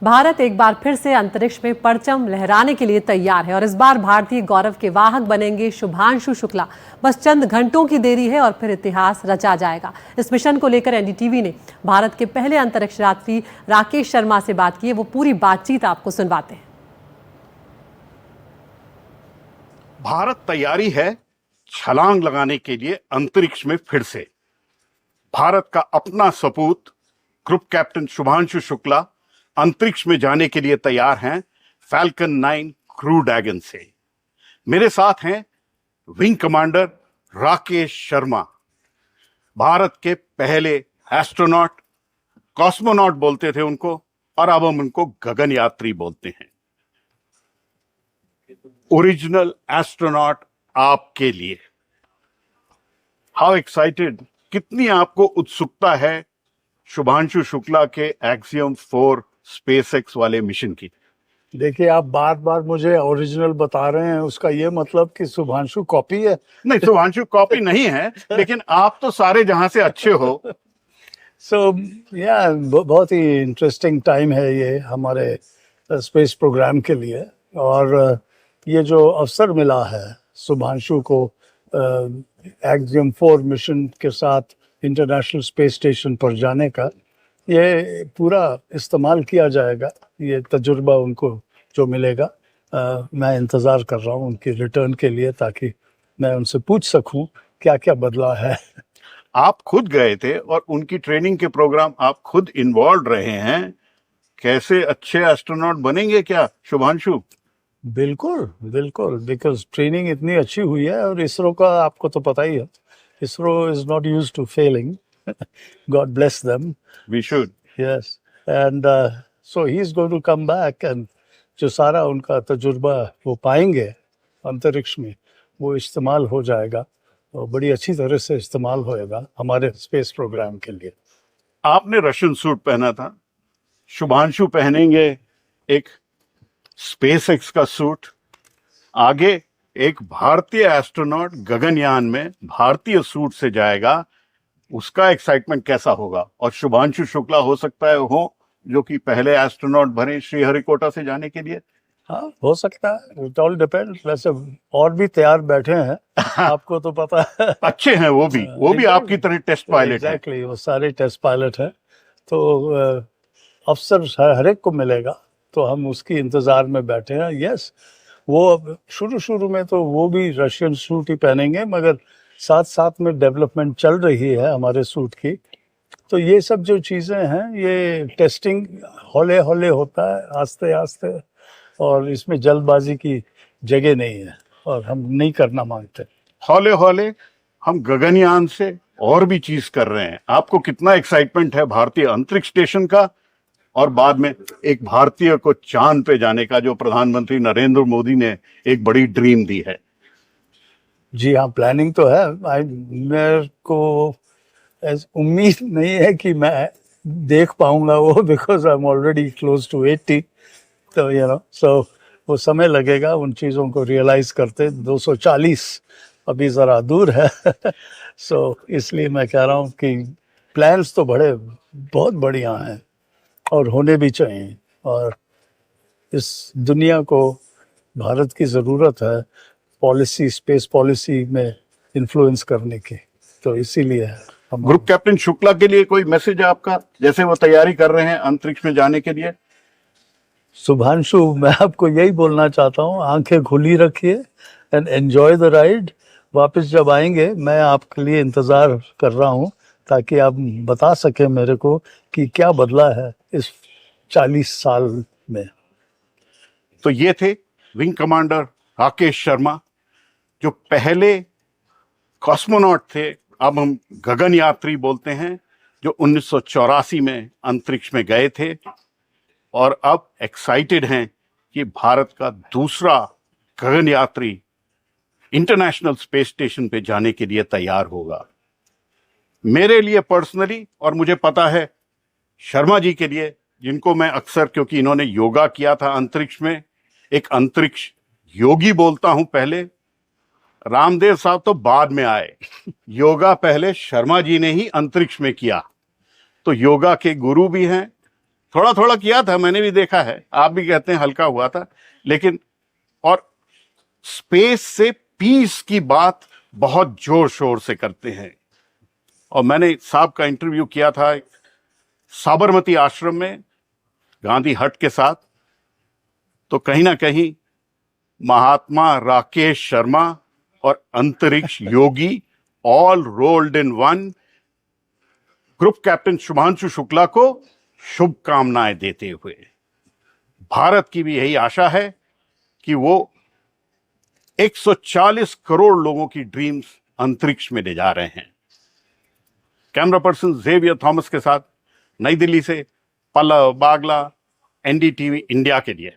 भारत एक बार फिर से अंतरिक्ष में परचम लहराने के लिए तैयार है और इस बार भारतीय गौरव के वाहक बनेंगे शुभांशु शुक्ला। बस चंद घंटों की देरी है और फिर इतिहास रचा जाएगा। इस मिशन को लेकर एनडीटीवी ने भारत के पहले अंतरिक्ष यात्री राकेश शर्मा से बात की है। वो पूरी बातचीत आपको सुनवाते हैं। भारत तैयारी है छलांग लगाने के लिए अंतरिक्ष में फिर से। भारत का अपना सपूत ग्रुप कैप्टन शुभांशु शुक्ला अंतरिक्ष में जाने के लिए तैयार हैं फैल्कन 9 क्रू ड्रैगन से। मेरे साथ हैं विंग कमांडर राकेश शर्मा, भारत के पहले एस्ट्रोनॉट, कॉस्मोनॉट बोलते थे उनको, और अब हम उनको गगन यात्री बोलते हैं। ओरिजिनल एस्ट्रोनॉट आपके लिए। हाउ एक्साइटेड, कितनी आपको उत्सुकता है शुभांशु शुक्ला के एक्सियम 4 स्पेसएक्स वाले मिशन की? देखिए, आप बार बार मुझे ओरिजिनल बता रहे हैं, उसका ये मतलब कि शुभांशु कॉपी है? नहीं, शुभांशु कॉपी नहीं है, लेकिन आप तो सारे जहां से अच्छे हो। बहुत ही इंटरेस्टिंग टाइम है ये हमारे स्पेस प्रोग्राम के लिए। और ये जो अवसर मिला है शुभांशु को एक्सियम 4 मिशन के साथ इंटरनेशनल स्पेस स्टेशन पर जाने का, ये पूरा इस्तेमाल किया जाएगा। ये तजुर्बा उनको जो मिलेगा, मैं इंतज़ार कर रहा हूँ उनकी रिटर्न के लिए, ताकि मैं उनसे पूछ सकूं क्या क्या बदला है। आप खुद गए थे और उनकी ट्रेनिंग के प्रोग्राम आप खुद इन्वॉल्व रहे हैं। कैसे अच्छे एस्ट्रोनॉट बनेंगे क्या शुभांशु? बिल्कुल बिल्कुल, बिकॉज ट्रेनिंग इतनी अच्छी हुई है। और इसरो का आपको तो पता ही है, ISRO is not used to failing. God bless them. We should. Yes. And so he's going to come back, and जो सारा उनका तजुर्बा वो पाएंगे अंतरिक्ष में, वो इस्तेमाल हो जाएगा और बड़ी अच्छी तरह से इस्तेमाल होएगा हमारे स्पेस प्रोग्राम के लिए। आपने रशियन सूट पहना था, शुभांशु पहनेंगे एक स्पेसएक्स का सूट। आगे एक भारतीय एस्ट्रोनॉट गगनयान में भारतीय सूट से जाएगा। उसका एक्साइटमेंट कैसा होगा? और शुभांशु शुक्ला हो सकता है हो जो कि पहले एस्ट्रोनॉट बने श्रीहरिकोटा से जाने के लिए। हाँ, हो सकता है, इट ऑल डिपेंड। वैसे और भी तैयार बैठे हैं, आपको तो पता है। अच्छे हैं वो भी आपकी तरह टेस्ट पायलट हैं। एग्जैक्टली, वो सारे टेस्ट पायलट हैं। तो अफसर हर एक को मिलेगा, तो हम उसकी इंतजार में बैठे हैं। यस, वो शुरू में तो वो भी रशियन सूट ही पहनेंगे, मगर साथ साथ में डेवलपमेंट चल रही है हमारे सूट की। तो ये सब जो चीज़ें हैं, ये टेस्टिंग हौले हौले होता है, आस्ते आस्ते, और इसमें जल्दबाजी की जगह नहीं है और हम नहीं करना मांगते। हौले हौले हम गगनयान से और भी चीज कर रहे हैं। आपको कितना एक्साइटमेंट है भारतीय अंतरिक्ष स्टेशन का और बाद में एक भारतीय को चांद पे जाने का, जो प्रधानमंत्री नरेंद्र मोदी ने एक बड़ी ड्रीम दी है? जी हाँ, प्लानिंग तो है। मेरे को उम्मीद नहीं है कि मैं देख पाऊंगा वो, because I am already close to 80। तो सो वो समय लगेगा उन चीज़ों को रियलाइज करते। 240 अभी ज़रा दूर है। सो इसलिए मैं कह रहा हूँ कि प्लान्स तो बहुत बढ़िया हैं और होने भी चाहिए। और इस दुनिया को भारत की ज़रूरत है पॉलिसी, स्पेस पॉलिसी में इन्फ्लुएंस करने की। तो इसीलिए हम ग्रुप कैप्टन शुक्ला के लिए कोई मैसेज है आपका, जैसे वो तैयारी कर रहे हैं अंतरिक्ष में जाने के लिए? शुभांशु, मैं आपको यही बोलना चाहता हूँ, आंखें खुली रखिए एंड एंजॉय द राइड। वापस जब आएंगे, मैं आपके लिए इंतज़ार कर रहा हूँ, ताकि आप बता सकें मेरे को कि क्या बदला है इस 40 साल में। तो ये थे विंग कमांडर राकेश शर्मा, जो पहले कॉस्मोनॉट थे, अब हम गगन यात्री बोलते हैं, जो 1984 में अंतरिक्ष में गए थे और अब एक्साइटेड हैं कि भारत का दूसरा गगन यात्री इंटरनेशनल स्पेस स्टेशन पे जाने के लिए तैयार होगा। मेरे लिए पर्सनली, और मुझे पता है शर्मा जी के लिए, जिनको मैं अक्सर, क्योंकि इन्होंने योगा किया था अंतरिक्ष में, एक अंतरिक्ष योगी बोलता हूं पहले। रामदेव साहब तो बाद में आए, योगा पहले शर्मा जी ने ही अंतरिक्ष में किया। तो योगा के गुरु भी हैं, थोड़ा थोड़ा किया था, मैंने भी देखा है, आप भी कहते हैं हल्का हुआ था, लेकिन और स्पेस से पीस की बात बहुत जोर शोर से करते हैं। और मैंने साहब का इंटरव्यू किया था साबरमती आश्रम में गांधी हट के साथ, तो कहीं ना कहीं महात्मा राकेश शर्मा और अंतरिक्ष योगी all rolled in one, group captain Shubhanshu Shukla को शुभकामनाएं देते हुए भारत की भी यही आशा है कि वो 140 करोड़ लोगों की ड्रीम्स अंतरिक्ष में ले जा रहे हैं। कैमरा पर्सन जेवियर थॉमस के साथ नई दिल्ली से पल्लव बागला, एनडीटीवी इंडिया के लिए।